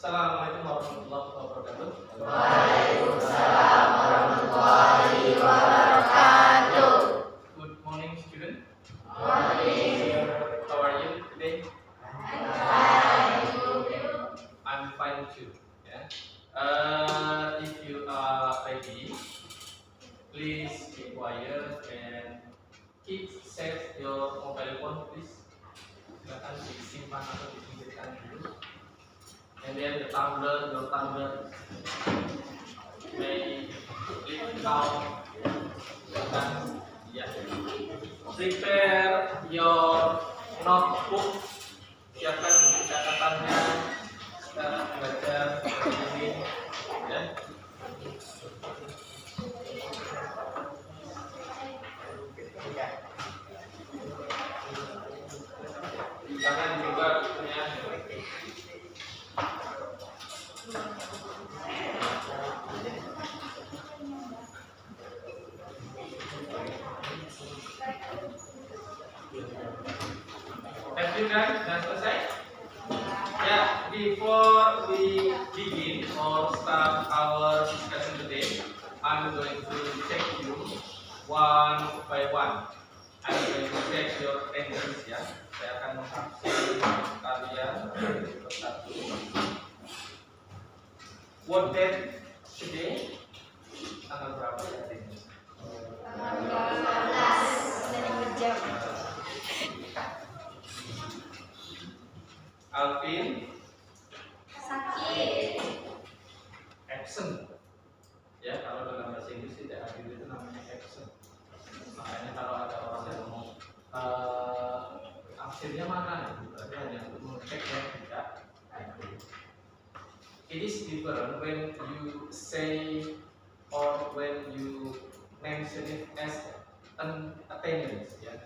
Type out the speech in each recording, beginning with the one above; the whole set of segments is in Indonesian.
Assalamualaikum warahmatullahi wabarakatuh. Waalaikumsalam warahmatullahi wabarakatuh. Good morning, student. Morning. How are you today? Fine. I'm fine too. Yeah. If you are ready, please be quiet and keep safe your mobile phone, please. Silakan disimpan atau disingkirkan dulu. And then your tumbler may leave down. Yeah. Prepare your notebook. Siapkan buku catatannya. Sekarang belajar ini. Ya. Jangan juga bukunya. Have you done? Sudah selesai? Yeah, before we begin or start our discussion today, I'm going to check you one by one. I'm going to check your attendance ya. Saya akan mengabsen kalian persatu. What date today? Tanggal berapa ya attendance? Tanggal 15 dari jam. Alvin Sakit. absent. Ya, kalau dalam bahasa Inggris tidak hadir itu namanya absent. Makanya kalau ada orang yang ngomong absennya mana, berarti hanya untuk mengecek yang tidak hadir. It is different when you say or when you mention it as an attendance. Ya,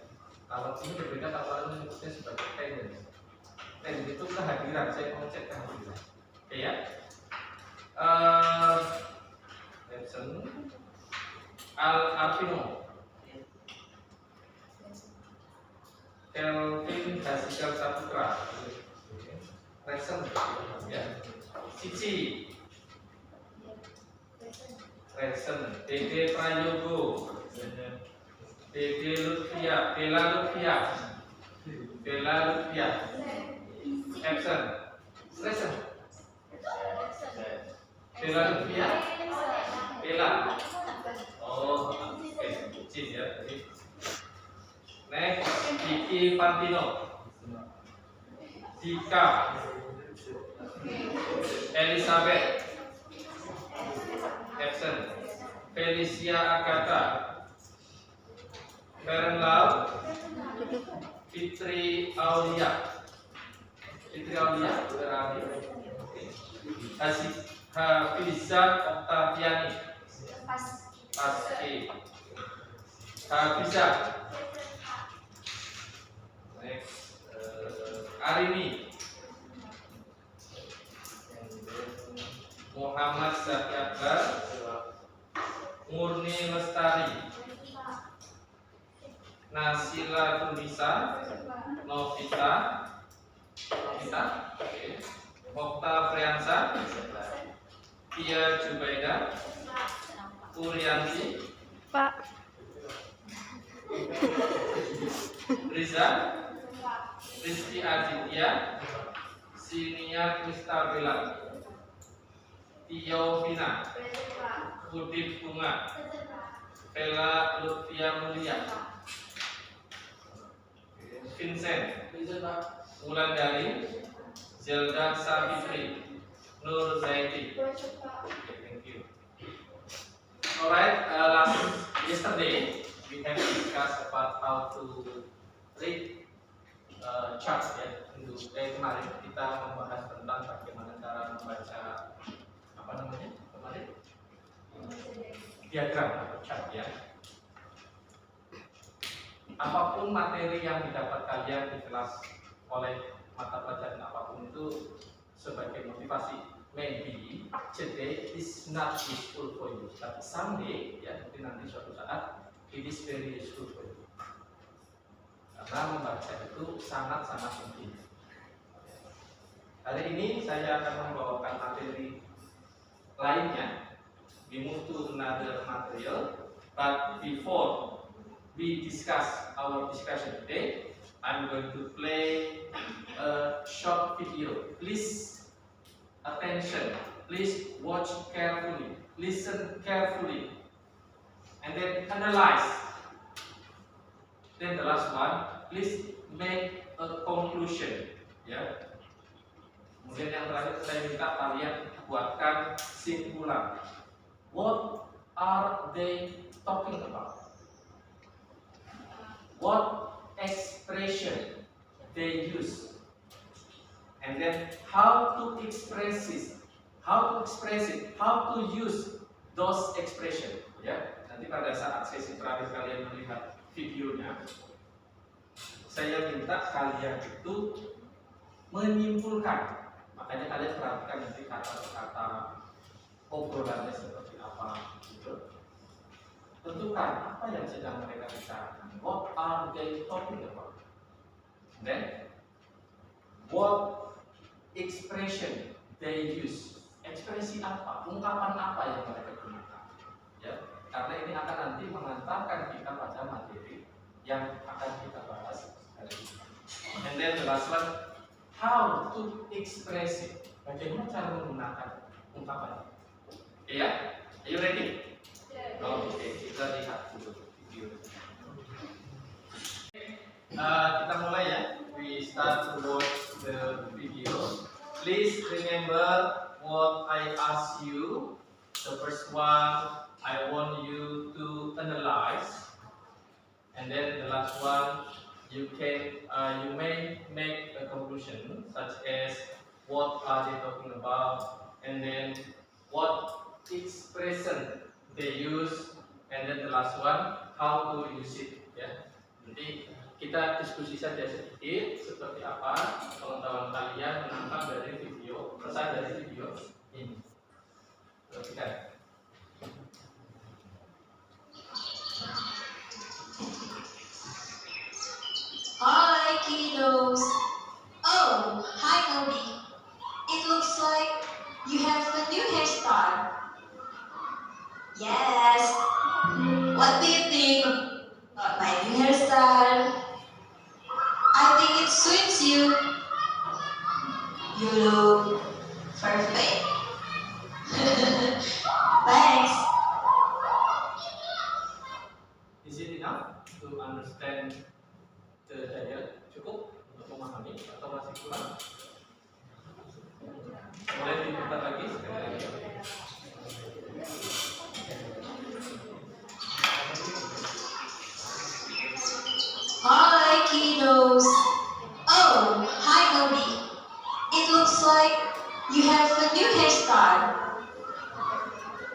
kalau ini berbeda kalau orang menyebutnya sebagai attendance. Dan itu kehadiran, saya mengecek kehadiran. Oke ya. Absent. Alvino. Kelvin Hasikal Saputra. Present. Ya. Cici. Present. Dede Prayogo. Dede Lutfia. Bella Lutfia. Bella Lutfia. Absent. Present. Bella Lutfia. Bella. Oh, oke. Cici ya. Next, Kiki Fantino. Dika. Elizabeth. Absent. Felicia Agatha. Feren Lau. Fitri Aulia. Fitri Aulia berani. Hafizah Oktaviani. Pasti. Hafizah. Next, Arini. Muhammad Zaki Akbar. Murni Lestari. Nasila Tunisa. Novita. Okta Friansa. Tia Jubaida. Urianti. Pak. Riza. Rizky Aditya. Sinia Kristabella. Tio Vina. Udit Bunga. Bella Lutfia Mulia. Vincent. Wulandari. Zelda Savitri. Nur Zaidi. Thank you. Alright, yesterday we have discussed about how to read chart ya. Kemarin kita membahas tentang bagaimana cara membaca apa namanya kemarin diagram atau chart ya. Apapun materi yang didapat kalian di kelas oleh mata pelajaran apapun itu sebagai motivasi. Maybe today is not useful for you, but someday ya mungkin nanti suatu saat it is very useful for you. Karena membaca itu sangat-sangat penting. Hari ini saya akan membawakan materi lainnya. We move to another material, but before we discuss our discussion today, I'm going to play a short video. Please attention. Please watch carefully. Listen carefully, and then analyze. Then the last one, please make a conclusion. Ya. Kemudian yang terakhir saya minta kalian buatkan simpulan. What are they talking about? What expression they use? And then how to express it? How to use those expression? Ya, nanti pada saat sesi terakhir kalian melihat videonya, saya minta kalian itu menyimpulkan. Makanya kalian perhatikan nanti kata-kata obrolannya seperti apa gitu. Tentukan apa yang sedang mereka bicarakan. What are they talking about? Then what expression they use? Ekspresi apa? Ungkapan apa yang mereka gunakan? Ya, karena ini akan nanti mengantarkan kita pada materi yang akan kita bahas hari ini. And then the last one, how to express it? Bagaimana cara menggunakan ungkapan? Iya? Are you ready? Oke, kita lihat dulu video. Kita mulai ya. We start to watch the video. Please remember what I asked you. The first one, I want you to analyze, and then the last one, you may make a conclusion, such as what are they talking about, and then what expression they use, and then the last one, how to use it. Ya, nanti kita diskusi saja sedikit seperti apa pengetahuan kalian menangkap dari video, pesan dari video ini. Perhatikan. Hi, kiddos. Oh, hi, Nobi. It looks like you have a new hairstyle. Yes. What do you think about my new hairstyle? I think it suits you. You look perfect. Thanks. Is it enough to understand the dialogue? Cukup untuk memahami atau masih kurang? Boleh diputar lagi sekali lagi. Hi, kiddos. Oh, hi, Nobi. It looks like you have a new hairstyle.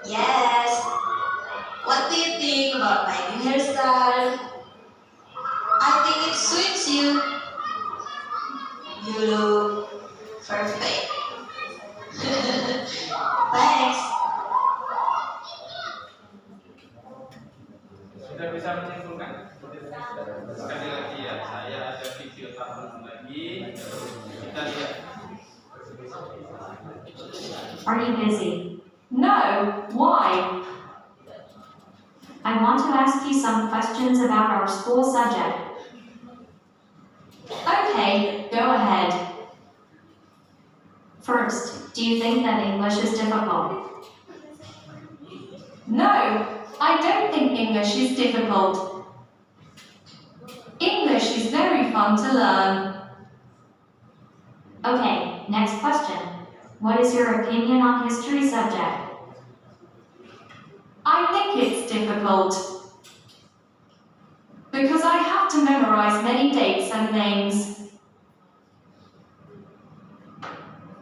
Yes. What do you think about my new hairstyle? I think it suits you. You look perfect. Thanks. Sudah bisa menyimpulkan? Sekali lagi ya, saya ada video tambahan lagi. Kita lihat. Are you busy? No, why? I want to ask you some questions about our school subject. Okay, go ahead. First, do you think that English is difficult? No, I don't think English is difficult. English is very fun to learn. Okay, next question. What is your opinion on history subject? I think it's difficult because I have to memorize many dates and names.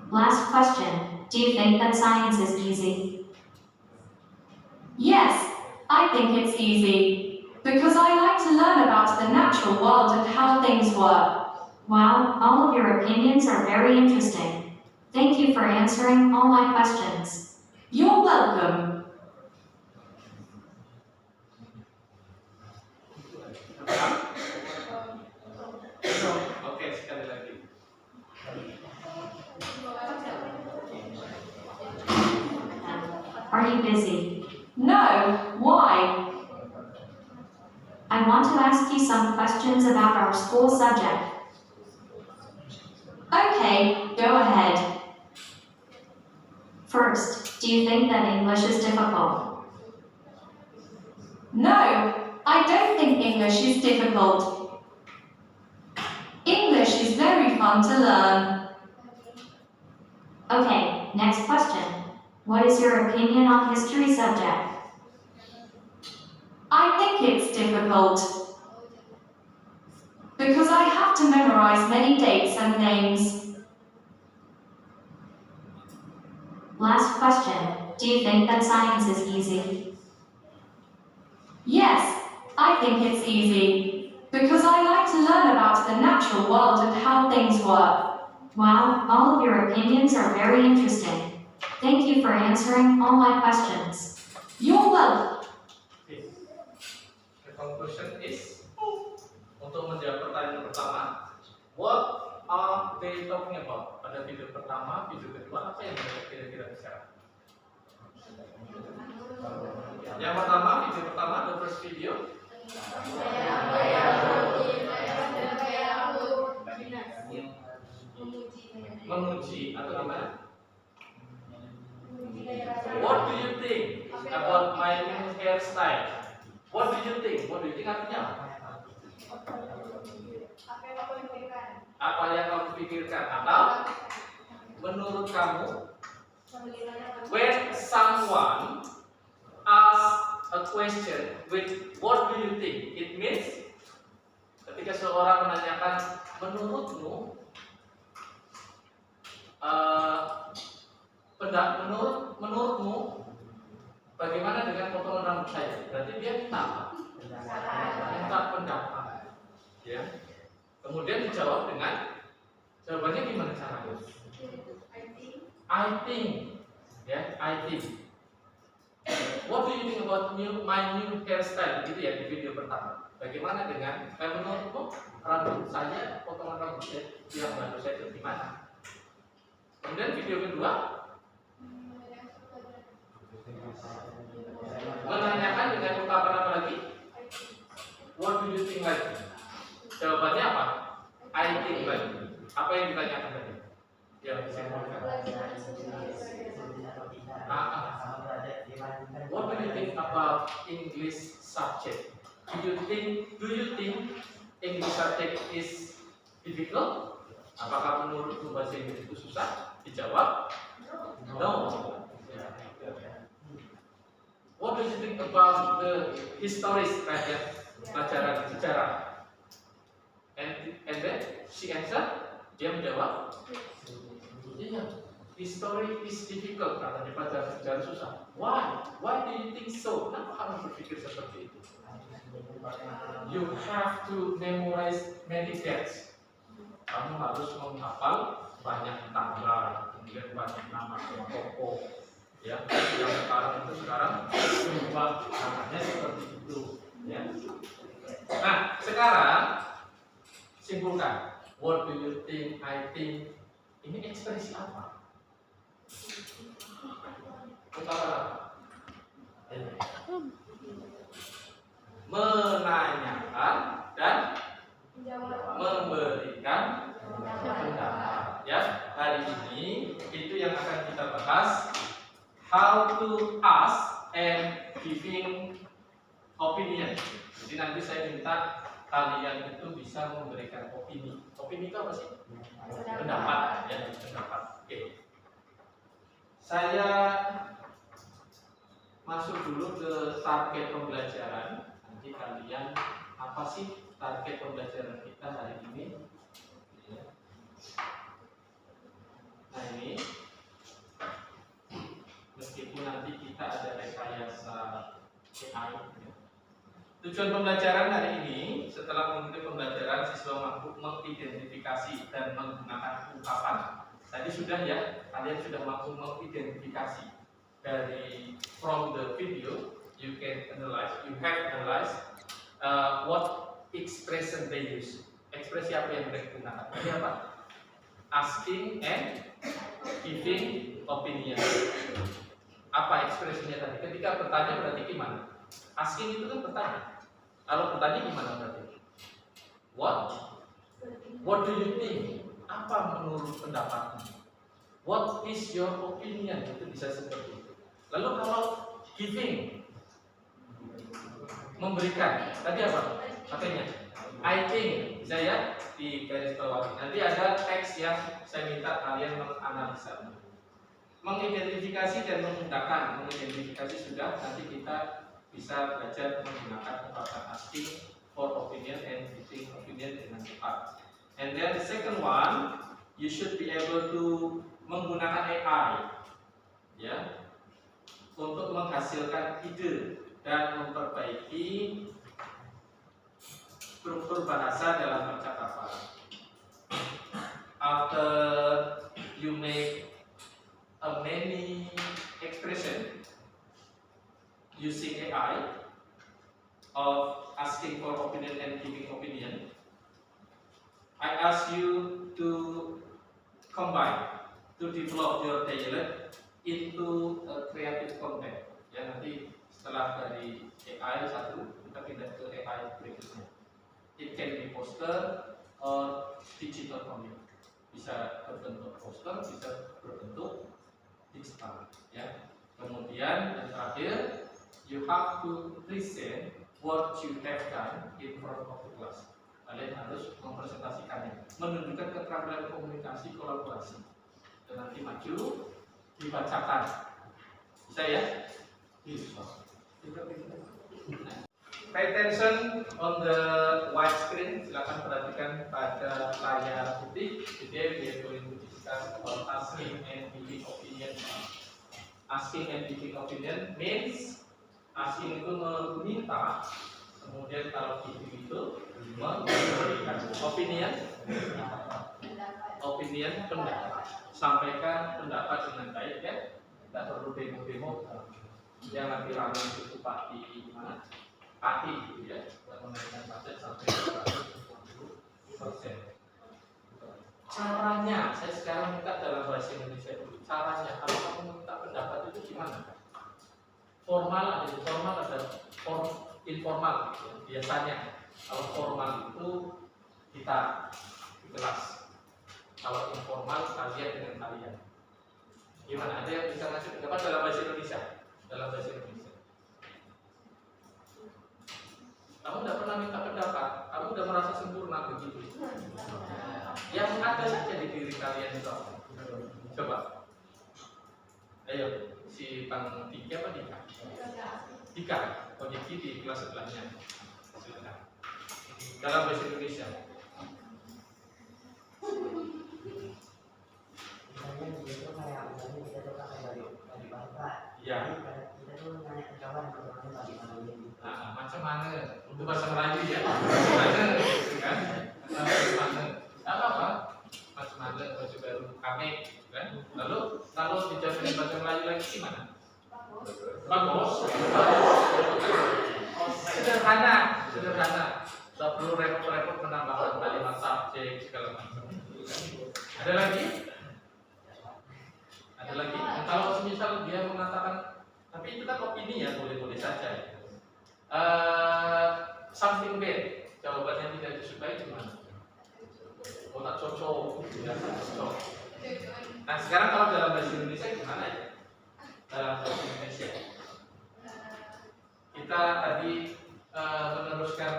Last question. Do you think that science is easy? Yes, I think it's easy because I like to learn about the natural world and how things work. Wow, all of your opinions are very interesting. Thank you for answering all my questions. You're welcome. Oke, sekali lagi. very busy. No, why? I want to ask you some questions about our school subject. Okay, go ahead. First, do you think that English is difficult? No, I don't think English is difficult. English is very fun to learn. Okay, next question. What is your opinion on history subject? I think it's difficult. Because I have to memorize many dates and names. Last question. Do you think that science is easy? Yes, I think it's easy. Because I like to learn about the natural world and how things work. Wow, all of your opinions are very interesting. Thank you for answering all my questions. You're welcome. Okay. The conclusion is, untuk menjawab pertanyaan pertama, what are they talking about? Pada video pertama, video kedua, apa yang mereka kira-kira bicara? Yang pertama, video pertama, the first video. Memuji atau gimana? What do you think about my new hairstyle? What do you think? What do you think artinya apa? Apa yang kamu pikirkan? Atau menurut kamu, when someone asks a question with what do you think, it means ketika seorang menanyakan menurutmu, menurutmu bagaimana dengan potongan rambut saya? Berarti dia minta pendapat, ya. Kemudian dijawab dengan jawabannya gimana caranya? I think, ya, I think. What do you think about my new hairstyle? Gitu ya di video pertama. Bagaimana dengan menurutmu rambut saya, potongan rambut saya yang baru saya itu gimana? Kemudian video kedua menanyakan dengan ungkapan apa lagi? What do you think lagi? Jawabannya apa? I think lagi. Apa yang ditanyakan tadi? Yang disimpulkan. What do you think about English subject? Do you think English subject is difficult? Apakah menurutmu bahasa Inggris itu susah? Dijawab, no. What do you think about the histories, pelajaran sejarah? And then she answered, dia menjawab, yeah, history is difficult, katanya pelajaran sejarah susah. Why? Why do you think so? Kenapa kamu berpikir seperti itu? You have to memorize many dates. Kamu harus menghafal banyak tanggal, kemudian banyak nama tokoh, ya. Yang sekarang berubah namanya seperti itu, ya. Nah, sekarang simpulkan. What do you think? I think. Ini ekspresi apa? Ungkapan apa? Menanyakan dan memberikan pendapat, ya. Hari ini itu yang akan kita bahas, how to ask and giving opinion. Jadi nanti saya minta kalian itu bisa memberikan opini. Opini itu apa sih? Pendapat, ya, pendapat. Oke. Saya masuk dulu ke target pembelajaran. Nanti kalian apa sih target pembelajaran kita hari ini? Nah ini, meskipun nanti kita ada rekayasa AI, tujuan pembelajaran hari ini setelah mengikuti pembelajaran siswa mampu mengidentifikasi dan menggunakan ungkapan. Tadi sudah ya, kalian sudah mampu mengidentifikasi dari from the video. You can analyze, you have analyzed what expression they use. Ekspresi apa yang mereka gunakan? Tadi apa? Asking and giving opinion. Apa ekspresinya tadi? Ketika bertanya berarti gimana? Asking itu kan bertanya. Kalau bertanya gimana berarti? What do you think? Apa menurut pendapatmu? What is your opinion? Itu bisa seperti itu. Lalu kalau giving, memberikan, tadi apa? Makanya I think, bisa ya di garis bawah. Nanti ada teks yang saya minta kalian menganalisa, mengidentifikasi dan memudahkan. Mengidentifikasi sudah, nanti kita bisa belajar menggunakan kata asking for opinion and giving opinion dengan tepat. And then the second one, you should be able to menggunakan AI, ya, untuk menghasilkan ide dan memperbaiki struktur bahasa dalam percakapan. After you make a many expression using AI of asking for opinion and giving opinion, I ask you to combine, to develop your dialect into a creative content. Ya, nanti setelah dari AI satu, kita pindah ke AI berikutnya. It can be poster or digital comic. Bisa berbentuk poster, bisa berbentuk digital. Ya. Kemudian yang terakhir, you have to present what you have done in front of the class. Kalian harus mempresentasikannya, menunjukkan keterampilan komunikasi kolaborasi. Dan nanti maju, dibacakan. Bisa ya? Bisa. Pay attention on the white screen. Silakan perhatikan pada layar putih. Today we are going to discuss about asking and giving opinion. Asking and giving opinion means asking itu meminta, kemudian kalau giving itu memberikan opinion, pendapat. Sampaikan pendapat dengan baik ya. Tidak perlu demo-demo yang nanti ramai itu Pak di mana? Pati gitu ya. Dan menaikkan pajak sampai 150%. Caranya, saya sekarang minta dalam bahasa Indonesia dulu. Caranya, kalau kamu minta pendapat itu gimana? Formal ada informal, ada informal gitu. Biasanya kalau formal itu kita di kelas, kalau informal kalian dengan kalian. Gimana? Ada yang bisa ngasih pendapat dalam bahasa Indonesia? Dalam bahasa Indonesia. Kamu tidak pernah minta pendapat, kamu sudah merasa sempurna begitu. Yang ada saja di diri kalian itu. Coba. Ayo, si Bang Dika apa Dika? Dika, Diki di kelas sebelahnya. Silakan. Dalam bahasa Indonesia. Misalnya begitu kayak misalnya kita tuh pakai bagi bangsa. Ya. Kita tuh nanya ke kawan bagaimana bagaimana ini. Nah, macam mana? Untuk bahasa Melayu ya. Mana, kan? Macam mana? Apa? Macam mana? Baju baru kami, kan? Lalu kalau dijawab dengan bahasa Melayu lagi gimana? Bagus. Sederhana. Tak perlu repot-repot menambahkan kalimat subjek segala macam. Ada lagi? Kalau misal dia mengatakan, tapi itu kan opini ya, boleh-boleh saja. Something bad, jawabannya tidak disukai gimana? Oh tak cocok, tidak cocok. Nah sekarang kalau dalam bahasa Indonesia gimana ya? Dalam bahasa Indonesia kita tadi meneruskan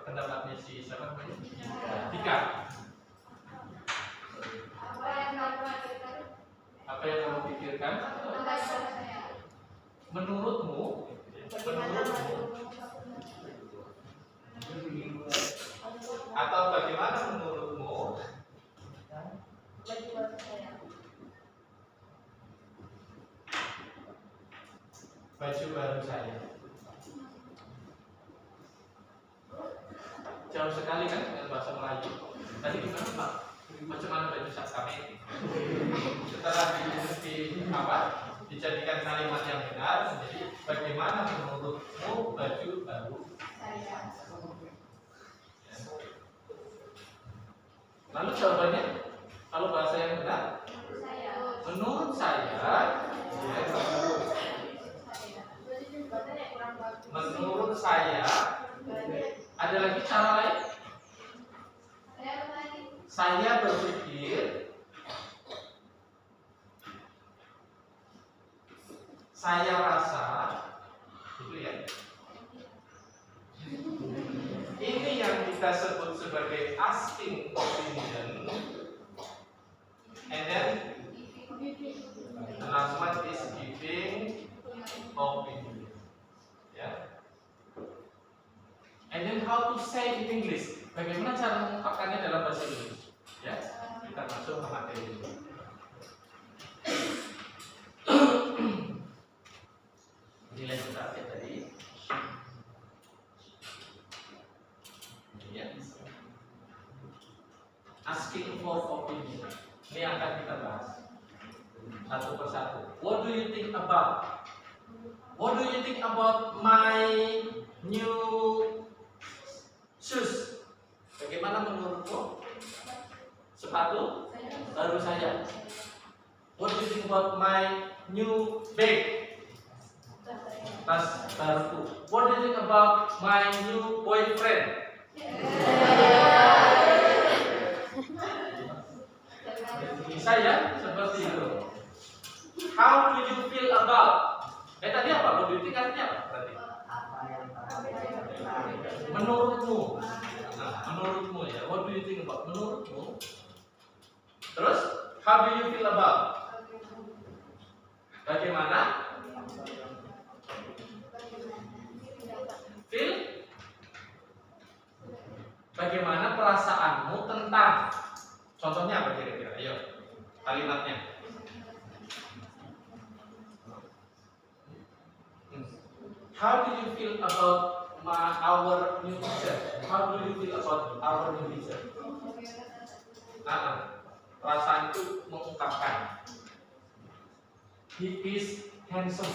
pendapatnya si siapa namanya? Dika. Apa yang kamu pikirkan? Menurutmu atau bagaimana menurutmu? Baju baru saya. Jauh sekali kan dengan bahasa Melayu. Tadi gimana Pak? Macam mana baju kami? Setelah dijadikan kalimat yang benar, jadi bagaimana menurutmu baju baru saya? Lalu jawabannya, kalau bahasa yang benar, menurut saya, ya, saya, ada lagi cara lain? Saya berpikir, saya rasa, gitu ya. Ini yang kita sebut sebagai asking opinion, and then the last one is giving opinion. Ya. And then how to say in English? Bagaimana cara mengungkapkannya dalam bahasa Inggris? Ya, kita masuk ke materi ini. Nilai berat ya tadi. Ya. Asking for opinion. Ini yang akan kita bahas satu persatu. What do you think about? What do you think about my new shoes? Bagaimana menurutmu? Sepatu baru saja. What do you think about my new bag? Tas baru. What do you think about my new boyfriend? Saya seperti itu. How do you feel about? Tadi apa? What do you think artinya apa? Berarti menurutmu. Nah, menurutmu ya. What do you think about? Menurutmu. Terus, how do you feel about? Bagaimana? Feel? Bagaimana perasaanmu tentang? Contohnya apa kira-kira? Ayo, kalimatnya. How do you feel about our new teacher? How do you feel about our new teacher? Perasaan itu mengungkapkan. He is handsome.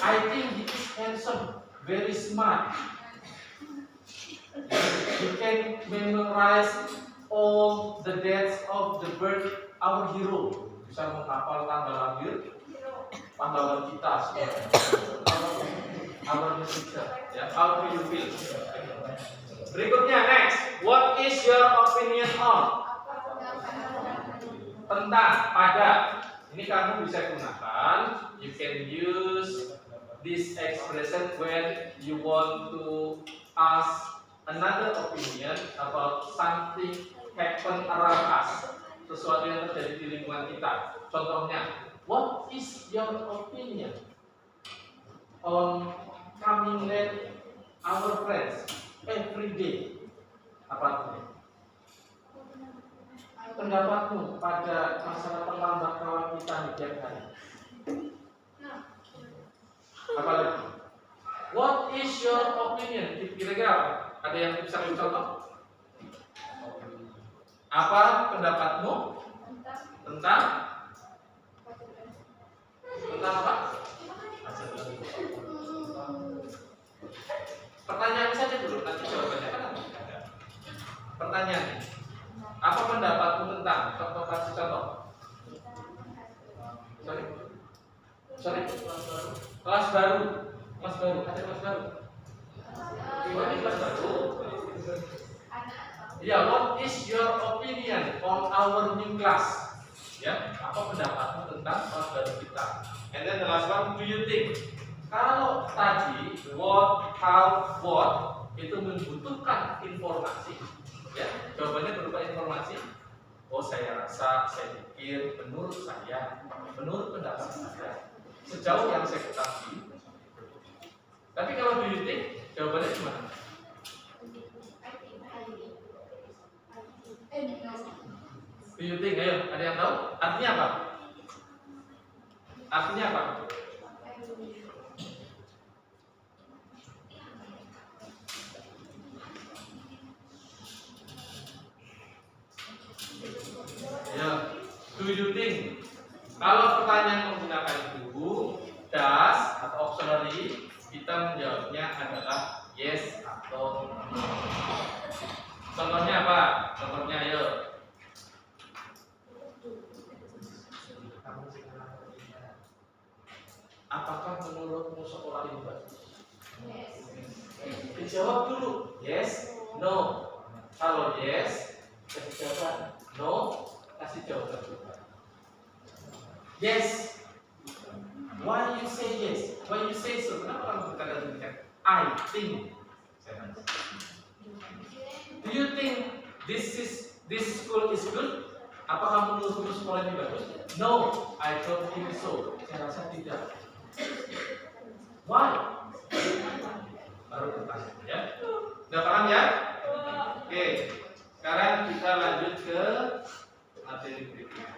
I think he is handsome, very smart. He can memorize all the dates of the birth our hero. Bisa menghafal tanggal lahir pahlawan kita semua. Our new teacher. Ya, how do you feel? Berikutnya next. What is your opinion on? Tentang, pada. Ini kamu bisa gunakan. You can use this expression when you want to ask another opinion about something happen around us. Sesuatu yang terjadi di lingkungan kita. Contohnya, what is your opinion on coming late our friends every day? Apa artinya? Pendapatmu pada masalah terlambat kawan kita di tiap hari. Apa lagi? What is your opinion? Kira-kira ada yang bisa contoh? Apa pendapatmu tentang apa? Pertanyaan saja dulu, nanti jawabannya kan ada. Pertanyaan. Apa pendapatmu tentang? Kasih contoh. Sorry. Kelas baru. Kelas baru. Ada kelas baru. Gimana kelas baru? Ya, what is your opinion on our new class? Ya, apa pendapatmu tentang kelas baru kita? And then the last one, do you think? Kalau tadi what, how, what itu membutuhkan informasi, ya, jawabannya berupa informasi. Oh, saya rasa, saya pikir, menurut saya, menurut pendapat saya, sejauh yang saya ketahui. Tapi kalau do you think, jawabannya gimana? Do you think? Ayo, ada yang tahu? Artinya apa? Artinya apa? Ya, do you think? Kalau pertanyaan menggunakan do, does atau auxiliary, kita menjawabnya adalah yes atau no. Contohnya apa? Contohnya ayo. Apakah menurutmu sekolah ini bagus? Dijawab dulu, yes, no. Kalau yes, kasih jawaban. No, kasih jawaban juga. Yes. Why you say yes? Why you say so? Kenapa kamu berkata demikian? I think. Do you think this school is good? Apakah menurutmu sekolah ini bagus? No, I don't think so. Saya rasa tidak. Why? Baru bertanya, ya. Udah paham ya? Oke. Sekarang kita lanjut ke materi berikutnya.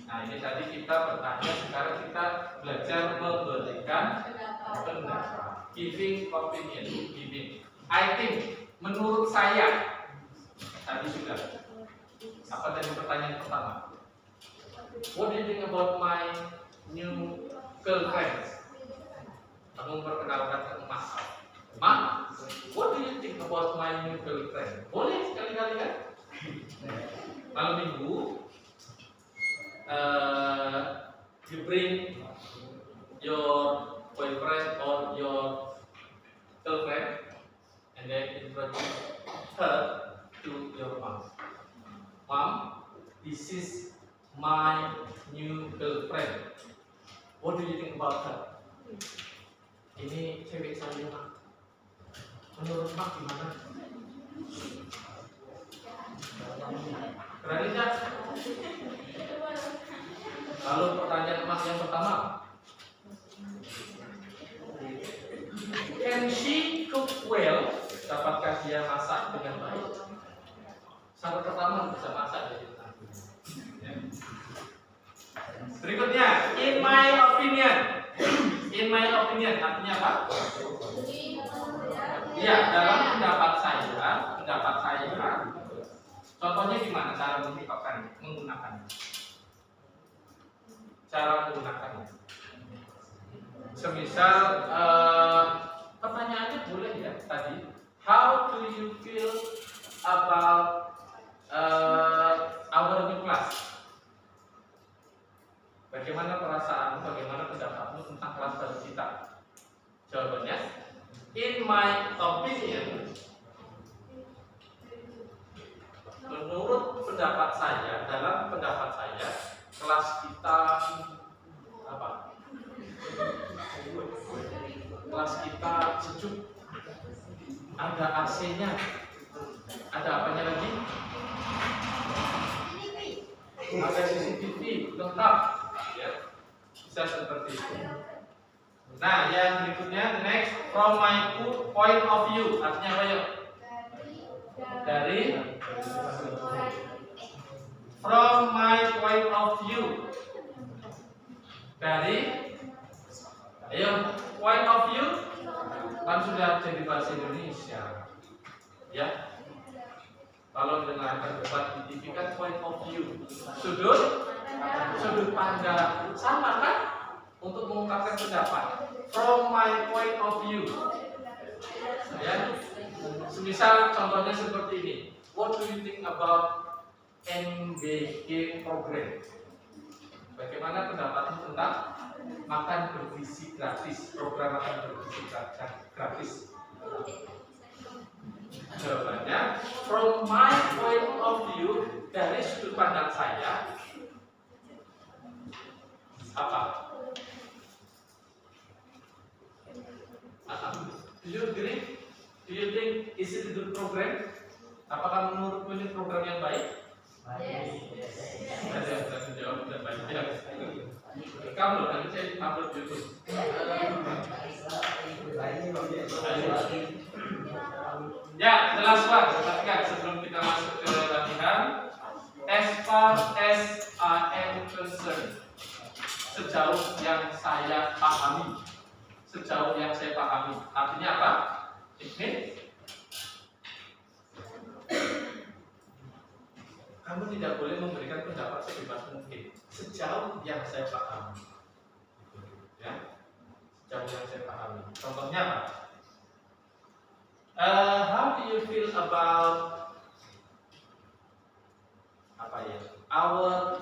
Nah, ini tadi kita bertanya, sekarang kita belajar memberikan pendapat. Giving opinion, giving. I think, menurut saya. Tadi sudah. Apa tadi pertanyaan pertama? What do you think about my new girlfriend? Kamu memperkenalkan Mas. Ma, what do you think about my new girlfriend? Boleh sekali-kali kan? Malam minggu, you bring your boyfriend or your girlfriend and then introduce her to your mom. Mom, this is my new girlfriend. What do you think about her? Ini cewek saya, Mak. Menurut Mak gimana? Berani tidak? Lalu pertanyaan Mak yang pertama, can she cook well? Dapatkah dia masak dengan baik? Syarat pertama bisa masak jadi ya. Berikutnya, in my opinion. In my opinion artinya apa? Ya, dalam pendapat saya. Contohnya gimana cara menggunakannya? Cara menggunakannya. Semisal pertanyaannya boleh ya tadi. How do you feel about our new class? Bagaimana perasaanmu, bagaimana pendapatmu tentang kelas baru kita? Jawabannya, in my opinion, menurut pendapat saya, dalam pendapat saya, kelas kita apa? Kelas kita sejuk, ada AC-nya, ada apanya lagi? Ada CCTV lengkap, ya. Bisa seperti itu. Nah, yang berikutnya, next, from my point of view, artinya apa ya? Dari from my point of view. Dari, ayo, point of view kan sudah jadi bahasa Indonesia, ya. Kalau dengarkan debat di TV kan point of view, sudut pandang, sama kan? Untuk mengungkapkan pendapat. From my point of view, ya. Semisal contohnya seperti ini. What do you think about MBG program? Bagaimana pendapatmu tentang makan bergizi gratis, program makan bergizi gratis? Jawabannya, from my point of view, dari sudut pandang saya, apa? Do you agree? Do you think is it a good program? Apakah menurutmu ini program yang baik? Yes. Ada yang bisa menjawab tidak baik. Ya. Kamu nanti saya upload YouTube. Ya, jelas Pak. Perhatikan sebelum kita masuk ke latihan. As far as I am concerned, sejauh yang saya pahami. Sejauh yang saya pahami. Artinya apa? Ini kamu tidak boleh memberikan pendapat sebebas mungkin. Sejauh yang saya pahami. Ya. Sejauh yang saya pahami. Contohnya apa? How do you feel about apa ya? Our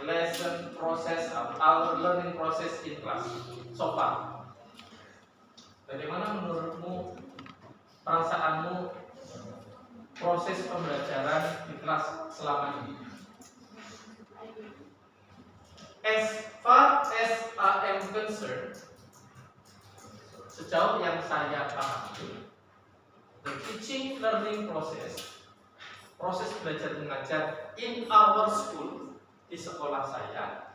lesson process, our our learning process in class so far? Bagaimana menurutmu, perasaanmu, proses pembelajaran di kelas selama ini? As far as I am concerned, sejauh yang saya pahami, the teaching learning process, proses belajar mengajar in our school, di sekolah saya,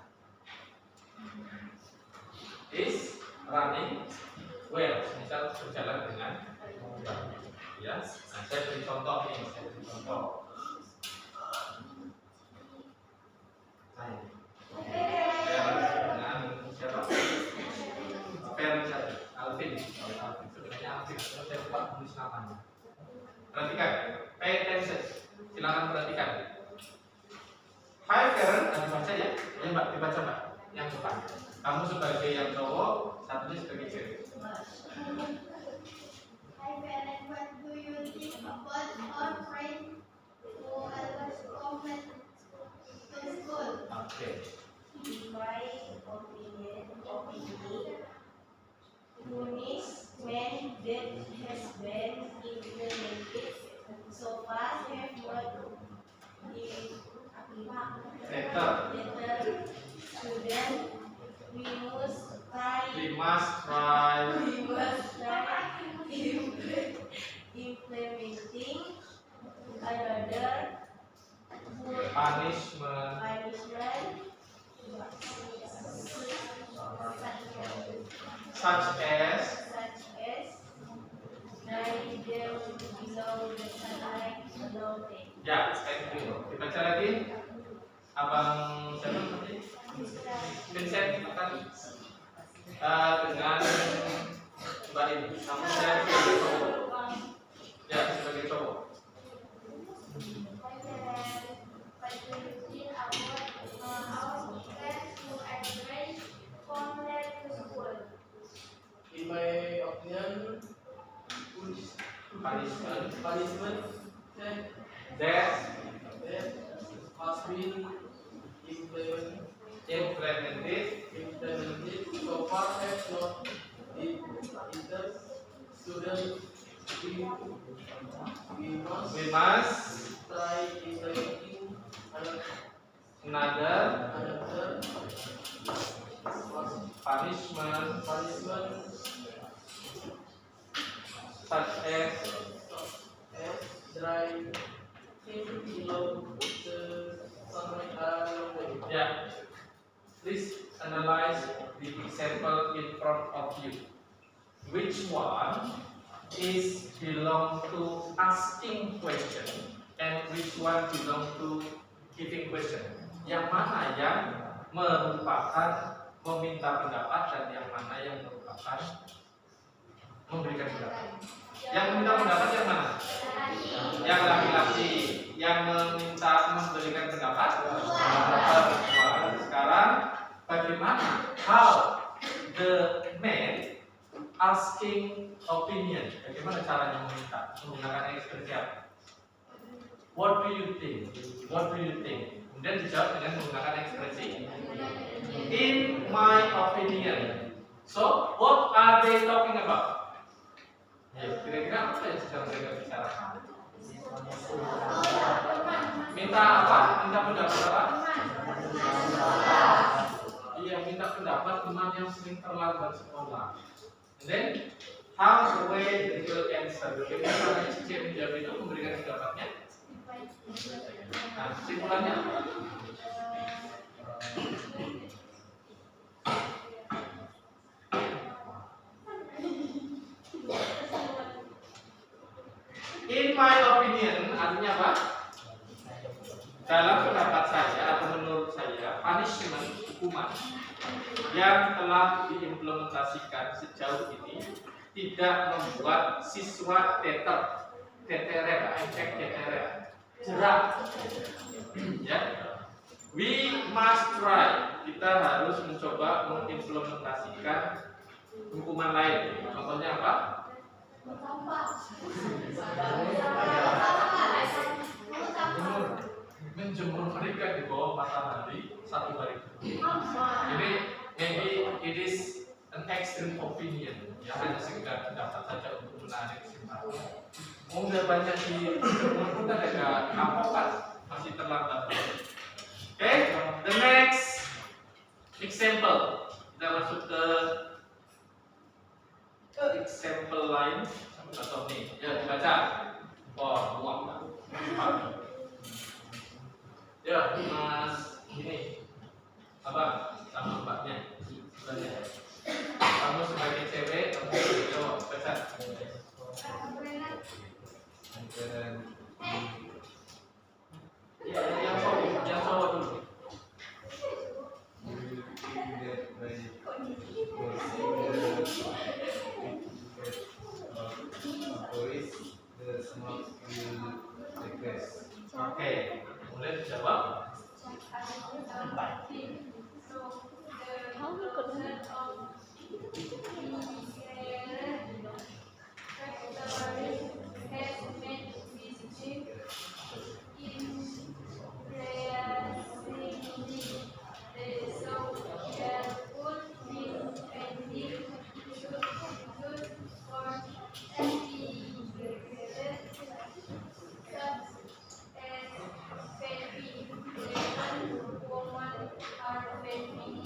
is running well, misal berjalan dengan baik. Ya, nah, saya beri contoh nih, dengan siapa? Alvin. Sebenarnya Alvin, saya lupa tulis namanya. Perhatikan, pay attention. Silakan perhatikan. Hi Karen, dibaca ya. Ya Mbak, dibaca Mbak. Yang depan. Kamu sebagai yang cowok, satunya sebagai cewek. Hi parents, what do you think about our friend who always comment to school? Oke. In my opinion, punishment that has been implemented so far have not Better. Student, we must try implementing another punishment such as write them below the sunlight noted. ya, thank you. Dibaca lagi. Abang siapa tadi? Vincent tadi. Dengan Mbak ini. Kamu saya sebagai cowok. Ya, sebagai cowok. In my opinion, punishment That has been implemented so far have not either. Students, we must try implementing another punishment such as dry below the sunlight. ya. Please analyze the example in front of you. Which one is belong to asking question and which one belong to giving question? Yang mana yang merupakan meminta pendapat dan yang mana yang merupakan memberikan pendapat? Yang meminta pendapat yang mana? Yang laki-laki. Yang meminta memberikan pendapat? Perempuan. Sekarang bagaimana? How the man asking opinion? Bagaimana caranya meminta? Menggunakan ekspresi apa? What do you think? What do you think? Kemudian dijawab dengan menggunakan ekspresi in my opinion. So, what are they talking about? Ya, kira-kira apa yang sedang mereka bicarakan? Minta apa? Minta pendapat apa? Iya, minta pendapat teman yang sering terlambat sekolah. And then, how the way the girl answer? Bagaimana cara Cici menjawab itu, memberikan pendapatnya? Nah, kesimpulannya apa? In my opinion, artinya apa? Dalam pendapat saya atau menurut saya, punishment, hukuman yang telah diimplementasikan sejauh ini tidak membuat siswa teteret, jerak. Ya, we must try. Kita harus mencoba mengimplementasikan hukuman lain. Contohnya apa? Menjemur mereka di bawah matahari satu hari. Jadi maybe it is an extreme opinion, ya hanya sekedar pendapat saja untuk menarik simpati. Udah banyak di kita agak kapokan, masih terlambat. Oke, the next example. Kita masuk ke example lain atau nih, ya dibaca. Oh, muak. Ya, Mas ini apa sama mbaknya sebenarnya. Kamu sebagai cewek, kamu jawab baca. Ya, yang cowok dulu. Oke, mulai dijawab.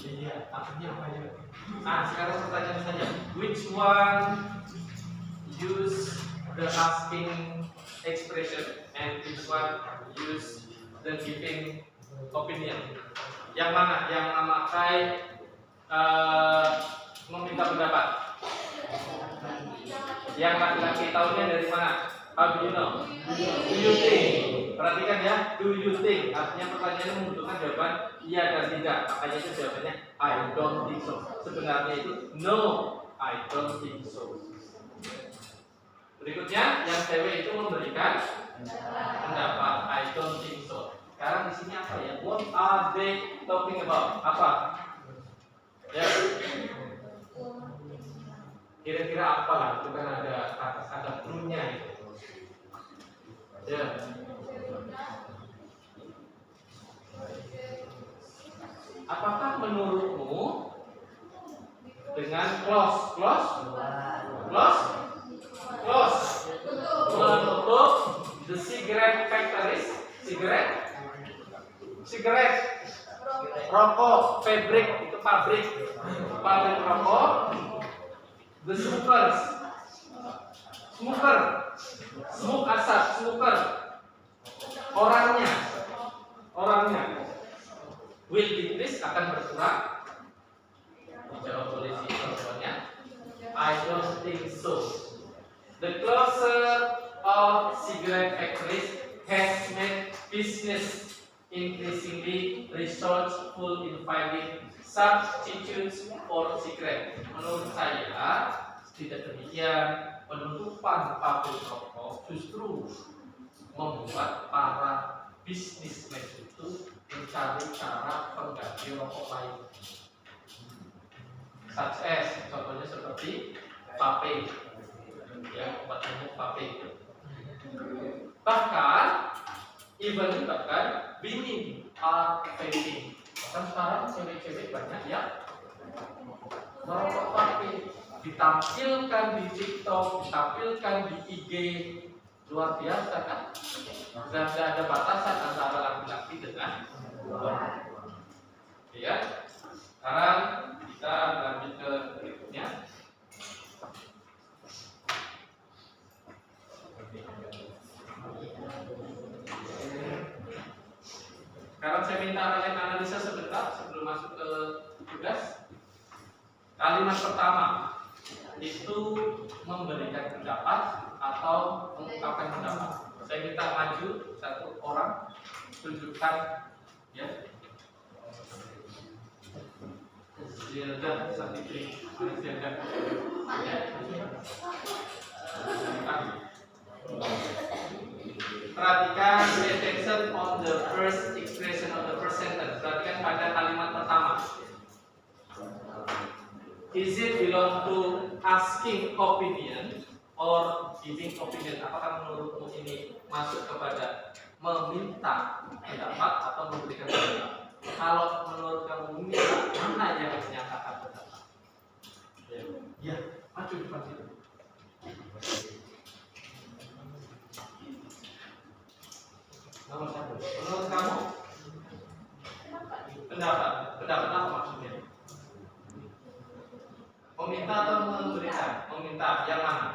Iya, artinya apa ya? Nah, sekarang pertanyaan saya, which one use the asking expression and which one use the giving opinion? Yang mana? Yang memakai meminta pendapat? Yang laki-laki tahunya dari mana? How do you know? Do you think? Perhatikan ya, do you think? Artinya pertanyaannya membutuhkan jawaban iya dan tidak. Makanya itu jawabannya I don't think so. Sebenarnya itu no, I don't think so. Berikutnya, yang cewek itu memberikan pendapat I don't think so. Sekarang di sini apa ya? What are they talking about? Apa? Ya. Kira-kira apa lah? Itu kan ada kata-kata clue-nya itu. Ya. Apakah menurutmu dengan close menutup the cigarette factories, cigarette rokok, pabrik itu pabrik rokok, the smoke asap, smoker orangnya will decrease akan berkurang. Dijawab oleh si perempuannya I don't think so. The closure of cigarette factories has made business increasingly resourceful in finding substitutes for cigarette. Menurut saya tidak demikian. Penutupan pabrik rokok justru membuat para bisnismen itu mencari cara pengganti rokok lain. Such as, contohnya seperti vape, ya, obat nyamuk vape. Bahkan women are vaping. Bahkan sekarang cewek-cewek banyak yang merokok vape, ditampilkan di TikTok, ditampilkan di IG, luar biasa kan? Dan tidak ada batasan antara laki-laki dengan perempuan. Ya. Sekarang kita lanjut ke berikutnya. Sekarang saya minta kalian analisa sebentar sebelum masuk ke tugas. Kalimat pertama itu memberikan pendapat atau mengungkapkan pendapat. Saya minta maju satu orang tunjukkan ya. Zilda Satitri, Zilda. Ya. Perhatikan, pay attention on the first expression of the first sentence. Perhatikan pada kalimat pertama. Is it belong to asking opinion or giving opinion? Apakah menurutmu ini masuk kepada meminta pendapat atau memberikan pendapat? Kalau menurut kamu meminta, mana yang menyatakan pendapat? Ya, maju depan situ. Nomor 1. Menurut kamu pendapat apa maksudnya? Meminta atau memberikan? Meminta yang mana?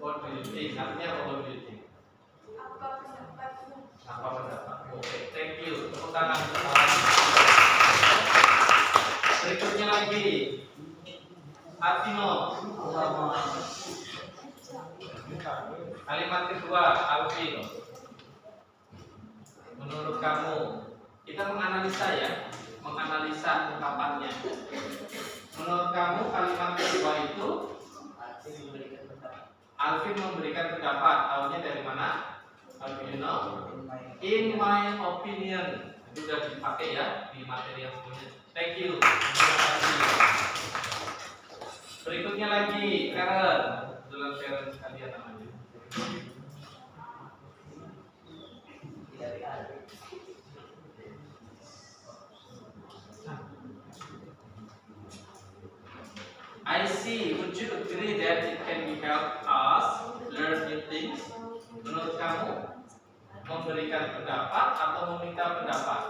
What do you think? Artinya what do you think? Apa pendapat? Oke, thank you. Tepuk tangan. Berikutnya lagi, Artino. Kalimat kedua, Alvin. Menurut kamu, kita menganalisa ya, menganalisa ungkapannya. Menurut kamu kalimat kedua itu Alvin memberikan pendapat. Tahunya dari mana? Alvin, you know? In my opinion. Itu sudah dipakai ya di materi yang sebelumnya. Thank you. Terima kasih. Berikutnya lagi, Karen. Kebetulan Karen sekalian namanya. I see. Would you agree that it can be help us learn new things? Menurut kamu, memberikan pendapat atau meminta pendapat?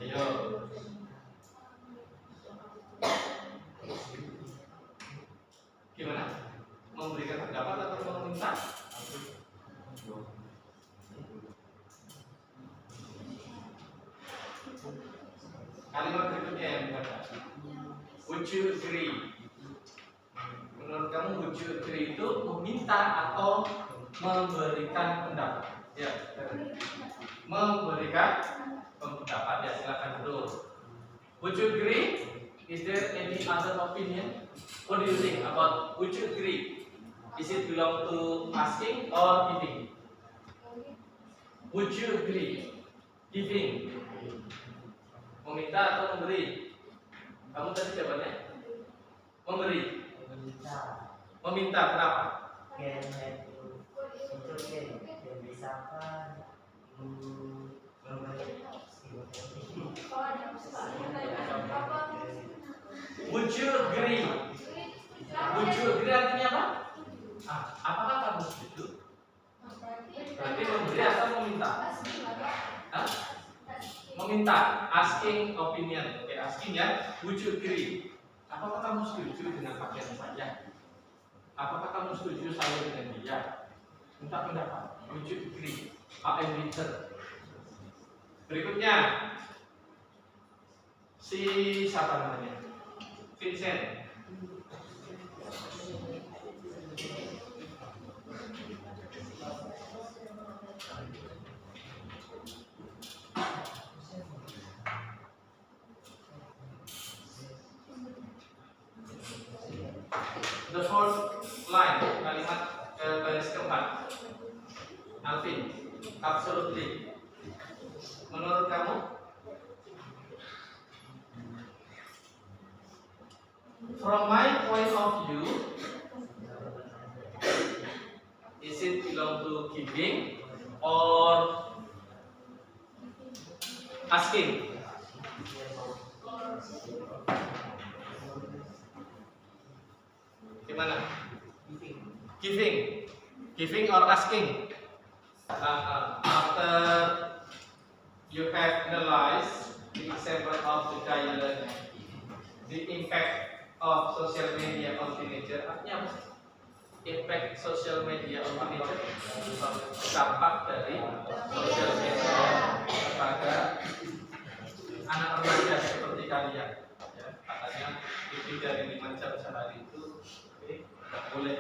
Ayo. Gimana? Memberikan pendapat atau meminta? Kalimat berikutnya yang dibaca. Would you agree? Menurut kamu would you agree itu meminta atau memberikan pendapat? Ya, memberikan pendapat. Ya, silakan dulu. Would you agree? Is there any other opinion? What do you think about would you agree? Is it belong to asking or giving? Would you agree? Giving. Meminta atau memberi? Kamu tadi jawabannya? Memberi. Meminta, kenapa? Would you agree? Would you agree artinya apa? Apakah kamu setuju? Berarti memberi atau meminta? Meminta, asking opinion. Oke, asking ya. Would you agree? Apakah kamu setuju dengan pakaian saya? Apakah kamu setuju saya dengan dia? Minta pendapat. Would you agree? I am Peter. Berikutnya, si siapa namanya? Vincent. The fourth line, kalimat baris keempat. Alvin, absolutely. Menurut kamu? From my point of view, is it belong to giving or asking? Gimana? Giving or asking? After you have analyzed the example of the dialogue, the impact of social media on teenager. Artinya apa sih? Impact social media on teenager, dampak dari social media kepada anak remaja seperti kalian. Ya, katanya lebih dari 5 jam sehari itu tidak boleh.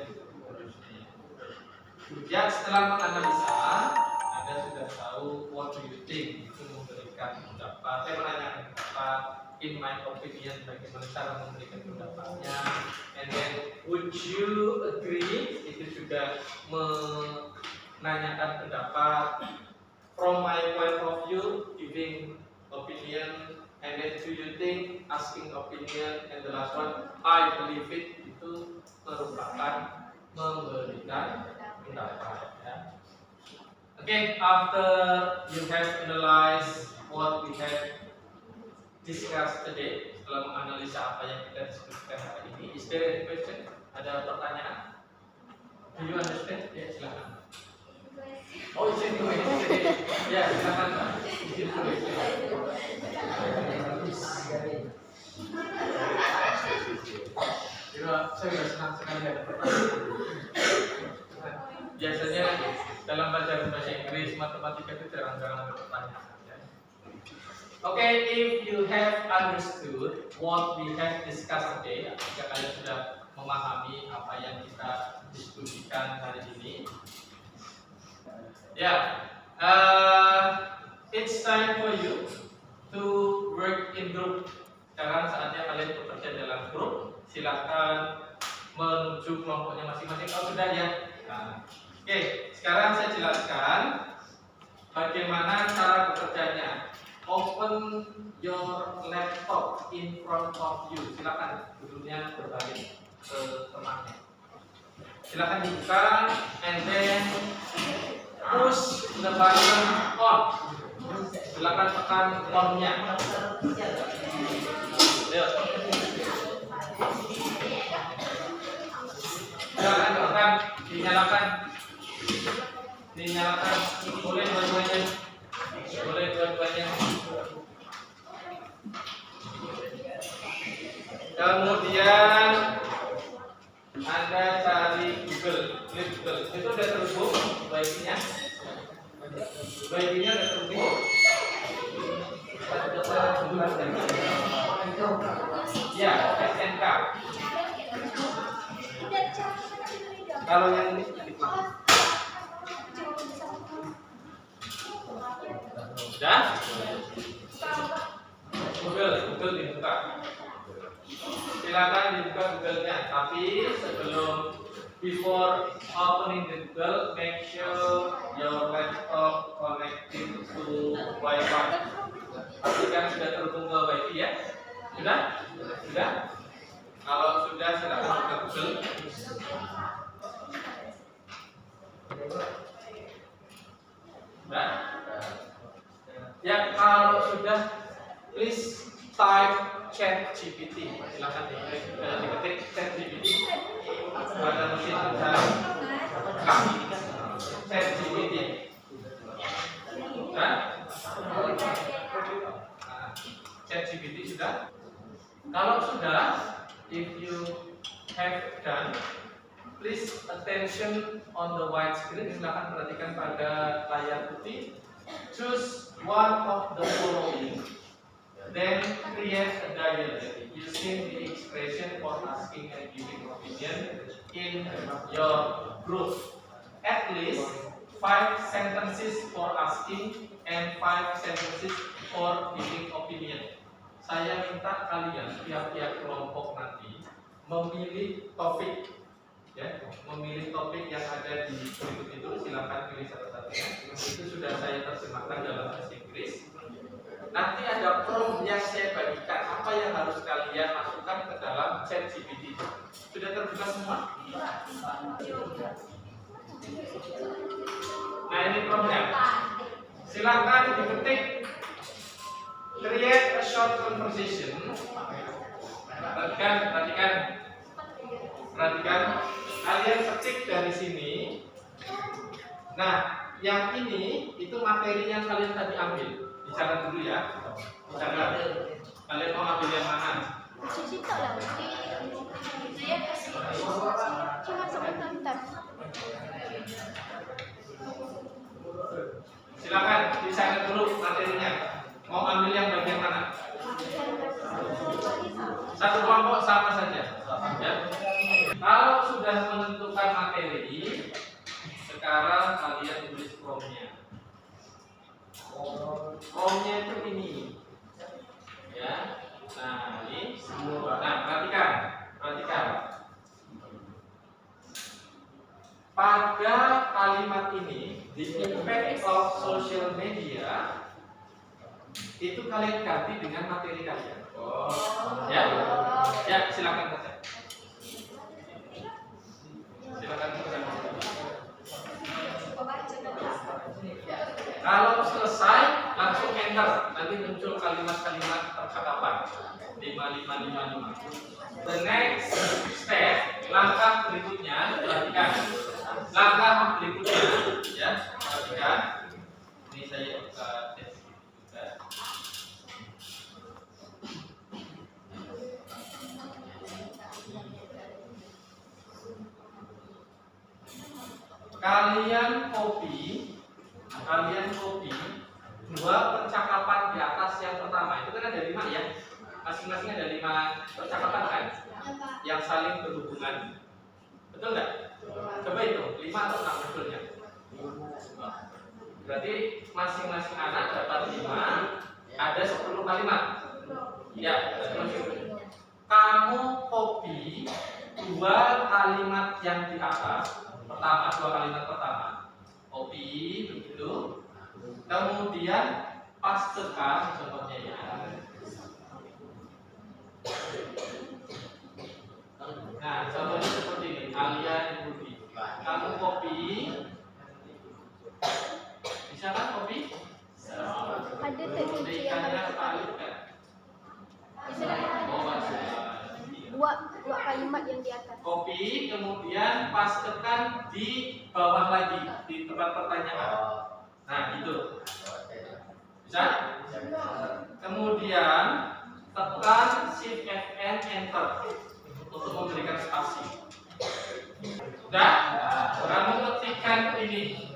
Kemudian setelah menganalisa, Anda sudah tahu what do you think, itu memberikan pendapat. Saya menanyakan pendapat, in my opinion, bagaimana cara memberikan pendapatnya. And then would you agree, itu juga menanyakan pendapat. From my point of view, giving opinion. And then do you think, asking opinion. And the last one, I believe it, itu merupakan memberikan pendapat ya. Okay, after you have analyzed what we have discussed today, setelah menganalisa apa yang kita diskusikan hari ini, is there any question? Ada pertanyaan? Do you understand? Ya, silakan. Oh, izin question. Ya, silakan Pak. Izin question. Saya sudah senang sekali ada pertanyaan. Biasanya dalam pelajaran bahasa Inggris, matematika itu jarang-jarang ada pertanyaan. Ya. Okay, if you have understood what we have discussed today, jika kalian sudah memahami apa yang kita diskusikan hari ini, ya, it's time for you to work in group. Sekarang saatnya kalian bekerja dalam grup. Silakan menuju kelompoknya masing-masing. Oh sudah ya. Nah, oke, sekarang saya jelaskan bagaimana cara bekerjanya. Open your laptop in front of you. Silakan duduknya berbalik ke temannya. Silakan dibuka and then push the button on. Silakan tekan on-nya. Ayo. Silakan tekan, dinyalakan. Dinyalakan. Boleh dua-duanya. Boleh dua-duanya. Kemudian Anda cari Google, klik Google. Itu udah terhubung wifi-nya. Wifi-nya udah terhubung. Ya, SNK. Kalau yang ini sudah? Google dibuka. Silakan dibuka Google-nya. Tapi sebelum before opening the Google, make sure your laptop connected to Wi-Fi. Pastikan sudah terhubung ke Wi-Fi ya. Sudah? Sudah? Kalau sudah silakan buka Google. Sudah? Ya, kalau sudah, please type ChatGPT. Silakan diketik ChatGPT pada mesin pencari kami. ChatGPT. Sudah? ChatGPT sudah? Kalau sudah, if you have done, please attention on the white screen. Silakan perhatikan pada layar putih. Choose one of the following, then create a dialogue using the expression for asking and giving opinion in your group. At least 5 sentences for asking and 5 sentences for giving opinion. Saya minta kalian tiap-tiap kelompok nanti memilih topik, ya, memilih topik yang ada di berikut itu. Silakan pilih satu-satunya. Itu sudah saya terjemahkan dalam bahasa Inggris. Nanti ada prompt yang saya bagikan, apa yang harus kalian masukkan ke dalam ChatGPT. Sudah terbuka semua? Nah ini promptnya. Silakan diketik. Create a short conversation. Perhatikan. Kalian ketik dari sini. Nah, yang ini itu materi yang kalian tadi ambil. Bicara dulu ya. Bicara. Kalian mau ambil yang mana? Silakan bicara dulu materinya. Mau ambil yang bagian mana? Satu kelompok sama saja. Ya. Kalau sudah menentukan materi, sekarang kalian tulis prompt-nya. Prompt-nya itu ini. Ya. Nah, ini. Nah, perhatikan. Pada kalimat ini, the impact of social media, itu kalian ganti dengan materi kalian. Ya, silakan baca. Silakan baca. 5. The next step, langkah berikutnya, perhatikan. Langkah berikutnya, ya, perhatikan. Ini saya buka tes juga. Kalian copy dua percakapan di atas yang pertama. Itu kan ada 5 ya. Masing-masing ada 5 percakapan kan, yang saling berhubungan. Betul nggak? Coba itu 5 atau 6 betulnya. Berarti masing-masing anak dapat 5, ada 10 kalimat. Ya, terus kamu copy 2 kalimat yang di atas. Pertama, 2 kalimat pertama. Copy begitu. Kemudian pastekan contohnya ya. Nah, contohnya seperti ini. Alia dan Budi. Kamu copy. Bisa kan copy? Ada teknik yang Ikannya paling kan? Oh, dua kalimat yang di atas. Copy, kemudian pastekan di bawah lagi di tempat pertanyaan. Nah, gitu. Bisa? Kemudian tekan Shift Fn Enter untuk memberikan spasi. Sudah? Kamu ketikkan ini.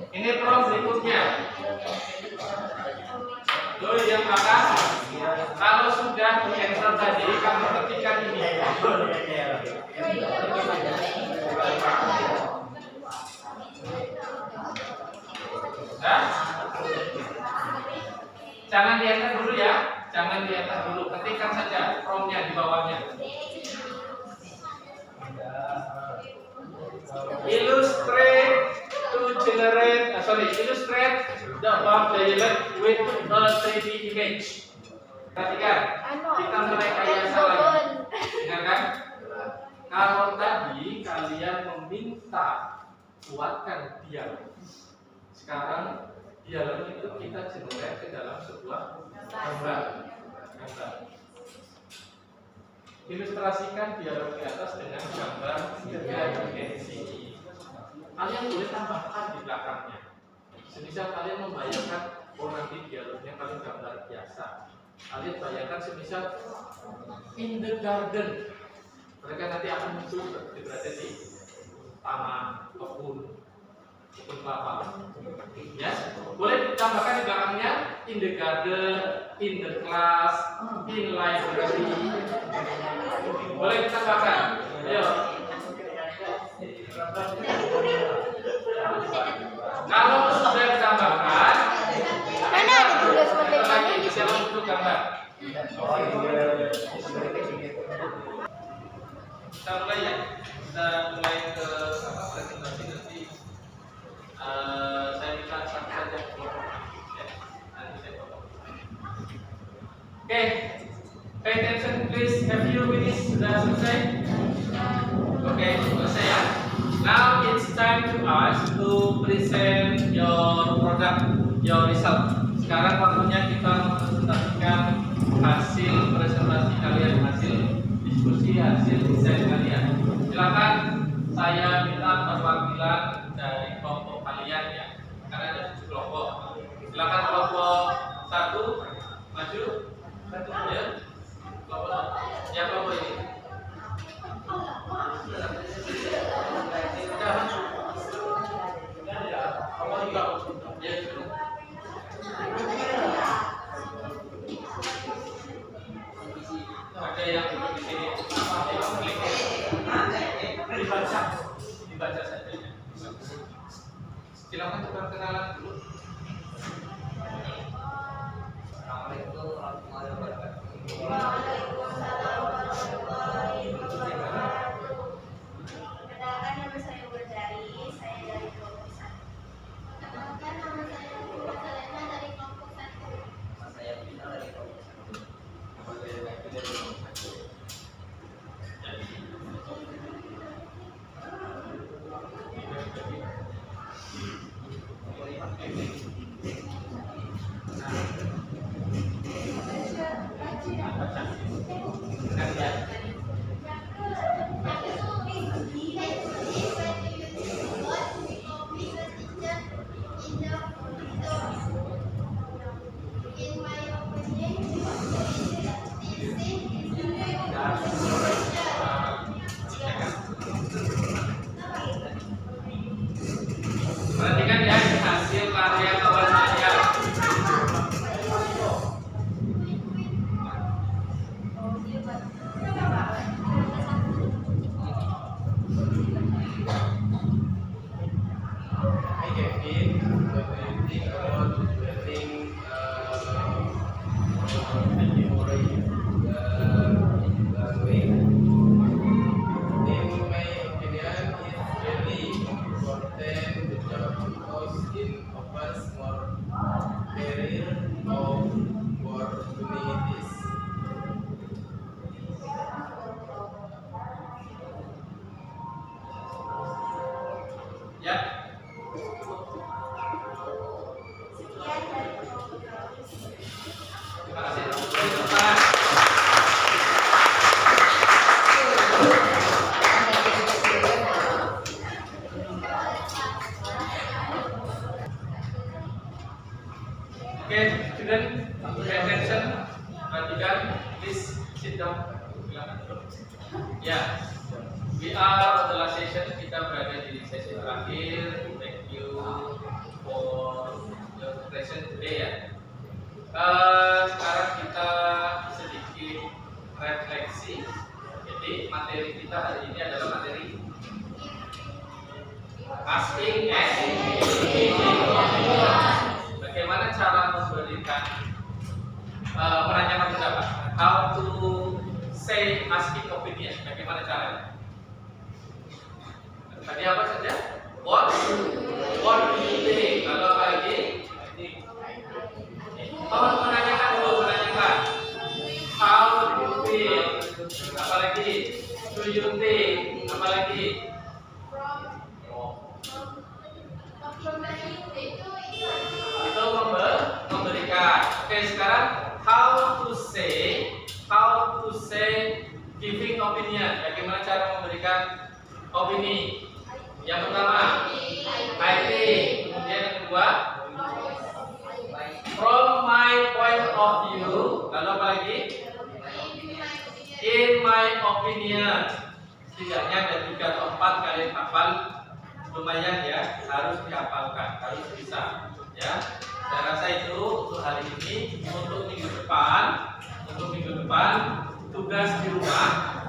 Ini prompt berikutnya. Tuh yang belakang. Kalau sudah di enter tadi, kamu ketikkan ini. Nah, jangan di enter dulu ya. Jangan di enter dulu. Ketikkan saja promptnya di bawahnya. Illustrate the above dialect with a 3D image. Perhatikan, kita mulai kayak salah. Ingat kan? Kalau tadi kalian meminta buatkan dialog, sekarang dialog itu kita generate ke dalam sebuah gambar. Ilustrasikan dialog di atas dengan gambar 3 dimensi. Kalian boleh tambahkan di belakangnya. Semisal kalian membayangkan, oh nanti dialognya kalian gambar biasa. Kalian bayangkan semisal in the garden. Mereka nanti akan muncul berada di taman, kebun kelapa. Ya, boleh ditambahkan di belakangnya in the garden, in the class, in library. Boleh ditambahkan. Ayo. Kalau sudah ditambahkan, Mana ada tulis lagi bisa untuk gambar. Kita mulai ya. Kita mulai ke presentasi nanti. Saya minta satu saja. Ya, nanti saya potong. Oke, pay attention please. Have you finished? Sudah selesai? Oke, selesai ya. Now it's time to us to present your product, your result. Sekarang waktunya kita mempresentasikan hasil presentasi kalian, hasil diskusi, hasil desain kalian. Silakan, saya minta perwakilan dari kelompok kalian ya, karena ada 7 kelompok. Silakan kelompok 1 maju, ya. Kelompok ya, kelompok ini. Ada yang duduk di sini, dibaca saja. Silakan perkenalan dulu. Assalamualaikum warahmatullahi wabarakatuh. Waalaikumsalam warahmatullahi wabarakatuh. Perkenalkan nama saya Wardari, saya dari kelompok 1. Perkenalkan, nama saya Nurul Salena dari kelompok 1. Nama saya Bina dari kelompok 1. Nama saya Nabi dari kelompok 1. activity. Benar ya? In my opinion, Perhatikan ya hasil karya kawan saya. Hi Kevin, what do you think about learning language? In my opinion, it's very important to job because it offers more career opportunities. Ya. Terima kasih. Boleh depan. Okay, student, pay attention. Perhatikan, please sit down. Ya, we are on the last session. Kita berada di sesi terakhir. Thank you for your present today ya. Sekarang kita sedikit refleksi. Jadi materi kita hari ini adalah materi asking and giving opinion. Bagaimana cara memberikan menanyakan pendapat? How to say asking opinion? Bagaimana caranya? Tadi apa saja? What do you think? Lalu apa lagi? Oh, menanyakan dulu, menanyakan. How do you feel? Apa lagi? Do you think? Apa lagi? Itu memberikan. Oke, sekarang how to say giving opinion. Bagaimana cara memberikan opini? Yang pertama, I think. Kemudian yang kedua, from my point of view. Lalu apa lagi? In my opinion. Setidaknya ada 3 atau 4 kali hafal. Lumayan ya, harus dihafalkan, harus bisa ya. Saya rasa itu untuk hari ini. Untuk minggu depan tugas di rumah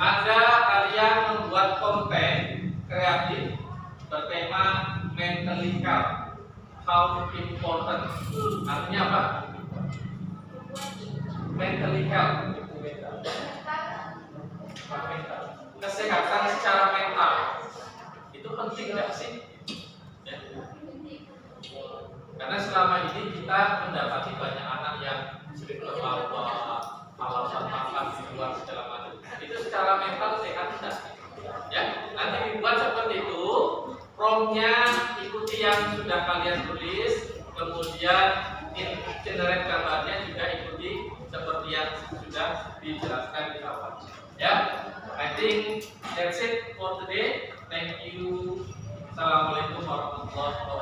Anda kalian membuat konten kreatif bertema mentally health. How important? Artinya apa? Mentally health. Kesehatan secara mental itu penting nggak sih? Ya. Karena selama ini kita mendapati banyak anak yang sering berbawa alasan makan di luar segala macam. Itu secara mental sehat tidak? Ya, nanti dibuat seperti itu. Promnya ikuti yang sudah kalian tulis, kemudian generate gambarnya juga ikuti seperti yang sudah dijelaskan di awal. Ya, I think that's it for today. Thank you. Assalamualaikum warahmatullahi wabarakatuh.